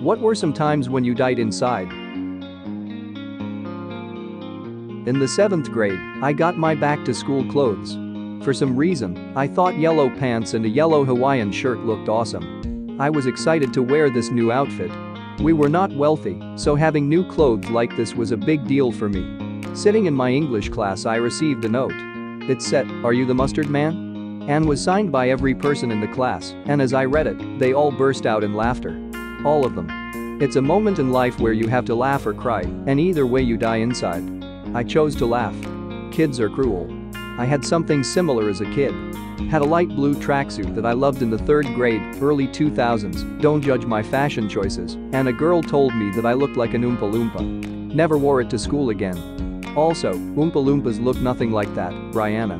What were some times when you died inside? In the 7th grade, I got my back-to-school clothes. For some reason, I thought yellow pants and a yellow Hawaiian shirt looked awesome. I was excited to wear this new outfit. We were not wealthy, so having new clothes like this was a big deal for me. Sitting in my English class, I received a note. It said, "Are you the mustard man?" and was signed by every person in the class, and as I read it, they all burst out in laughter. All of them. It's a moment in life where you have to laugh or cry, and either way you die inside. I chose to laugh. Kids are cruel. I had something similar as a kid. Had a light blue tracksuit that I loved in the 3rd grade, early 2000s, don't judge my fashion choices, and a girl told me that I looked like an Oompa Loompa. Never wore it to school again. Also, Oompa Loompas look nothing like that, Brianna.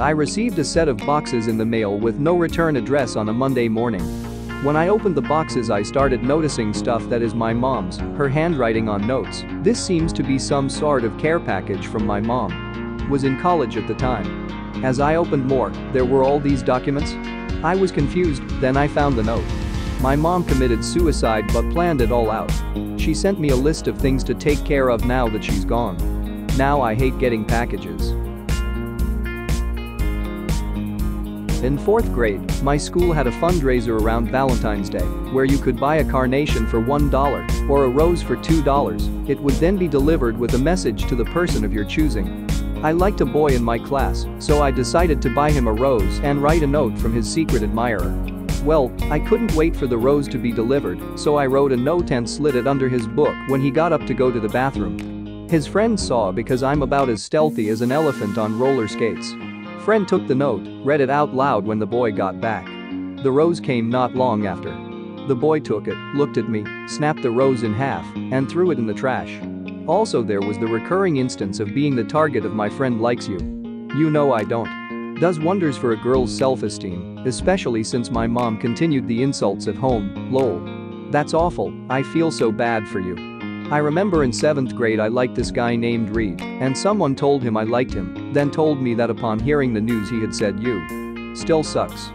I received a set of boxes in the mail with no return address on a Monday morning. When I opened the boxes, I started noticing stuff that is my mom's, her handwriting on notes. This seems to be some sort of care package from my mom. Was in college at the time. As I opened more, there were all these documents. I was confused, then I found the note. My mom committed suicide but planned it all out. She sent me a list of things to take care of now that she's gone. Now I hate getting packages. In 4th grade, my school had a fundraiser around Valentine's Day where you could buy a carnation for $1 or a rose for $2. It would then be delivered with a message to the person of your choosing. I liked a boy in my class, so I decided to buy him a rose and write a note from his secret admirer. Well, I couldn't wait for the rose to be delivered, so I wrote a note and slid it under his book when he got up to go to the bathroom. His friend saw because I'm about as stealthy as an elephant on roller skates. Friend took the note, read it out loud when the boy got back. The rose came not long after. The boy took it, looked at me, snapped the rose in half, and threw it in the trash. Also, there was the recurring instance of being the target of "my friend likes you. You know I don't." Does wonders for a girl's self-esteem, especially since my mom continued the insults at home, lol. That's awful, I feel so bad for you. I remember in 7th grade I liked this guy named Reed, and someone told him I liked him, then told me that upon hearing the news he had said you. Still sucks.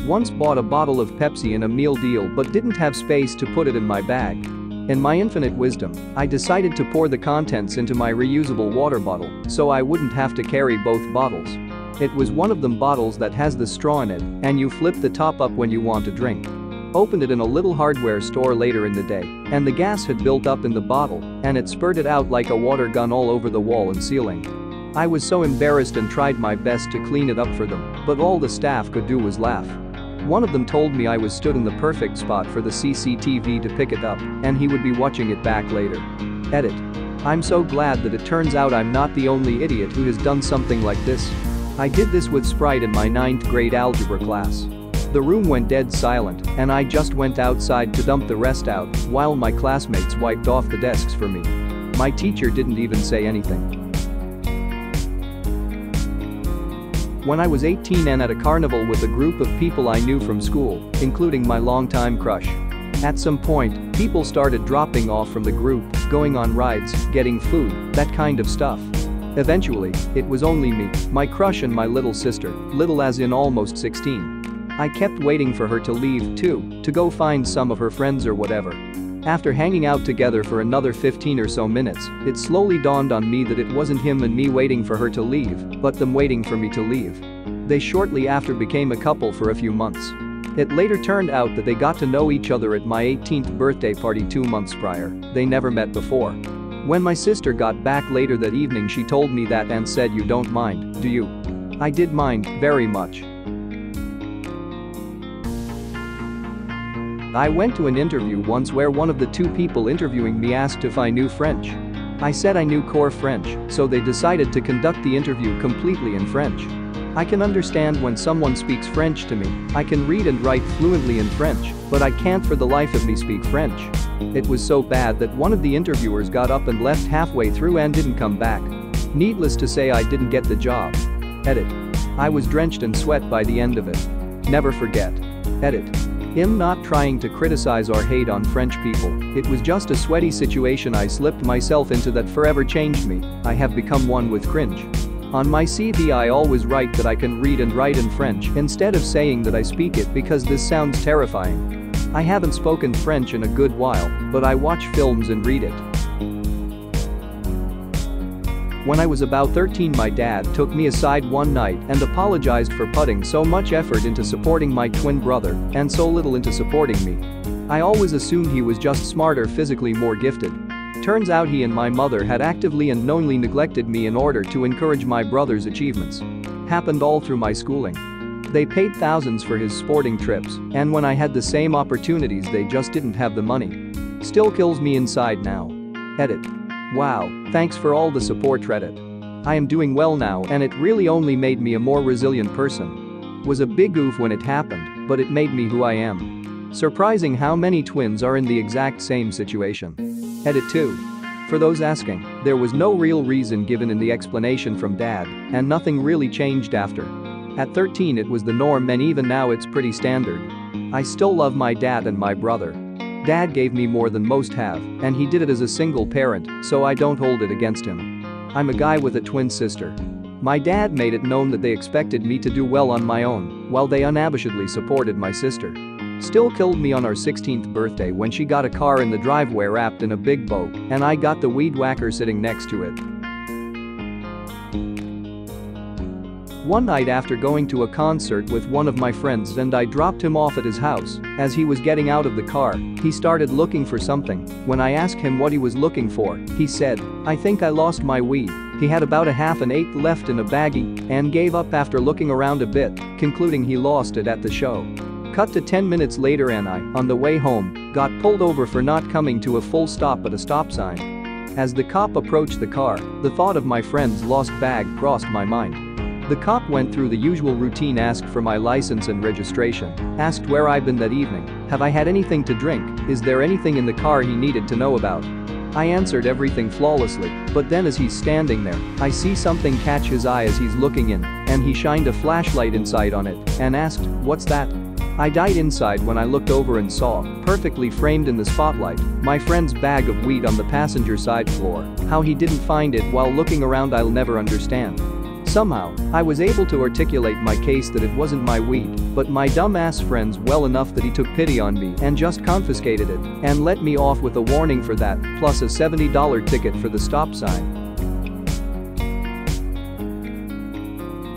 Once bought a bottle of Pepsi in a meal deal but didn't have space to put it in my bag. In my infinite wisdom, I decided to pour the contents into my reusable water bottle so I wouldn't have to carry both bottles. It was one of them bottles that has the straw in it, and you flip the top up when you want a drink. Opened it in a little hardware store later in the day, and the gas had built up in the bottle, and it spurted out like a water gun all over the wall and ceiling. I was so embarrassed and tried my best to clean it up for them, but all the staff could do was laugh. One of them told me I was stood in the perfect spot for the CCTV to pick it up, and he would be watching it back later. Edit. I'm so glad that it turns out I'm not the only idiot who has done something like this. I did this with Sprite in my 9th grade algebra class. The room went dead silent, and I just went outside to dump the rest out while my classmates wiped off the desks for me. My teacher didn't even say anything. When I was 18 and at a carnival with a group of people I knew from school, including my longtime crush. At some point, people started dropping off from the group, going on rides, getting food, that kind of stuff. Eventually, it was only me, my crush and my little sister, little as in almost 16. I kept waiting for her to leave too, to go find some of her friends or whatever. After hanging out together for another 15 or so minutes, it slowly dawned on me that it wasn't him and me waiting for her to leave, but them waiting for me to leave. They shortly after became a couple for a few months. It later turned out that they got to know each other at my 18th birthday party 2 months prior. They never met before. When my sister got back later that evening, she told me that and said, "You don't mind, do you?" I did mind, very much. I went to an interview once where one of the 2 people interviewing me asked if I knew French. I said I knew core French, so they decided to conduct the interview completely in French. I can understand when someone speaks French to me. I can read and write fluently in French, but I can't for the life of me speak French. It was so bad that one of the interviewers got up and left halfway through and didn't come back. Needless to say, I didn't get the job. Edit. I was drenched in sweat by the end of it. Never forget. Edit. I'm not trying to criticize or hate on French people, it was just a sweaty situation I slipped myself into that forever changed me. I have become one with cringe. On my CV I always write that I can read and write in French instead of saying that I speak it because this sounds terrifying. I haven't spoken French in a good while, but I watch films and read it. When I was about 13 my dad took me aside one night and apologized for putting so much effort into supporting my twin brother and so little into supporting me. I always assumed he was just smarter, physically more gifted. Turns out he and my mother had actively and knowingly neglected me in order to encourage my brother's achievements. Happened all through my schooling. They paid thousands for his sporting trips, and when I had the same opportunities they just didn't have the money. Still kills me inside now. Edit. Wow, thanks for all the support Reddit. I am doing well now and it really only made me a more resilient person. Was a big oof when it happened, but it made me who I am. Surprising how many twins are in the exact same situation. Edit 2. For those asking, there was no real reason given in the explanation from dad, and nothing really changed after. At 13 it was the norm and even now it's pretty standard. I still love my dad and my brother. Dad gave me more than most have, and he did it as a single parent, so I don't hold it against him. I'm a guy with a twin sister. My dad made it known that they expected me to do well on my own, while they unabashedly supported my sister. Still killed me on our 16th birthday when she got a car in the driveway wrapped in a big bow, and I got the weed whacker sitting next to it. One night after going to a concert with one of my friends and I dropped him off at his house, as he was getting out of the car, he started looking for something. When I asked him what he was looking for, he said, "I think I lost my weed." He had about a half an eighth left in a baggie and gave up after looking around a bit, concluding he lost it at the show. Cut to 10 minutes later and I, on the way home, got pulled over for not coming to a full stop at a stop sign. As the cop approached the car, the thought of my friend's lost bag crossed my mind. The cop went through the usual routine, asked for my license and registration, asked where I'd been that evening, have I had anything to drink, is there anything in the car he needed to know about. I answered everything flawlessly, but then as he's standing there, I see something catch his eye as he's looking in, and he shined a flashlight inside on it and asked, "What's that?" I died inside when I looked over and saw, perfectly framed in the spotlight, my friend's bag of weed on the passenger side floor. How he didn't find it while looking around I'll never understand. Somehow, I was able to articulate my case that it wasn't my weed, but my dumb-ass friend's well enough that he took pity on me and just confiscated it and let me off with a warning for that, plus a $70 ticket for the stop sign.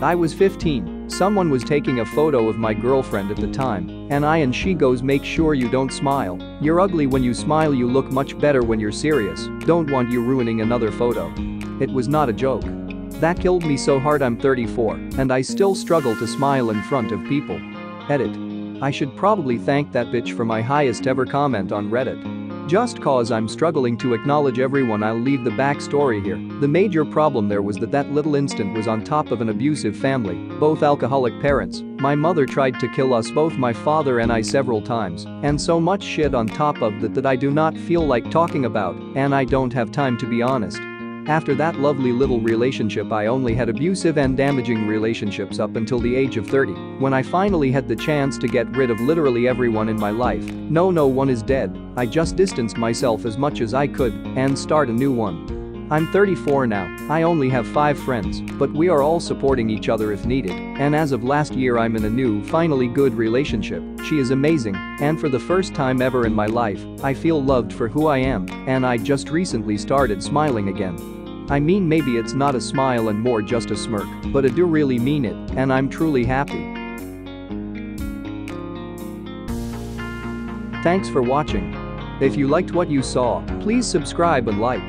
I was 15, someone was taking a photo of my girlfriend at the time, and she goes, "Make sure you don't smile. You're ugly when you smile, you look much better when you're serious. Don't want you ruining another photo." It was not a joke. That killed me so hard. I'm 34, and I still struggle to smile in front of people. Edit. I should probably thank that bitch for my highest ever comment on Reddit. Just cause I'm struggling to acknowledge everyone, I'll leave the backstory here. The major problem there was that little instant was on top of an abusive family, both alcoholic parents. My mother tried to kill us both, my father and I, several times, and so much shit on top of that I do not feel like talking about, and I don't have time, to be honest. After that lovely little relationship I only had abusive and damaging relationships up until the age of 30, when I finally had the chance to get rid of literally everyone in my life. No one is dead, I just distanced myself as much as I could and start a new one. I'm 34 now, I only have 5 friends, but we are all supporting each other if needed, and as of last year I'm in a new, finally good relationship. She is amazing, and for the first time ever in my life, I feel loved for who I am, and I just recently started smiling again. I mean, maybe it's not a smile and more just a smirk, but I do really mean it, and I'm truly happy. Thanks for watching. If you liked what you saw, please subscribe and like.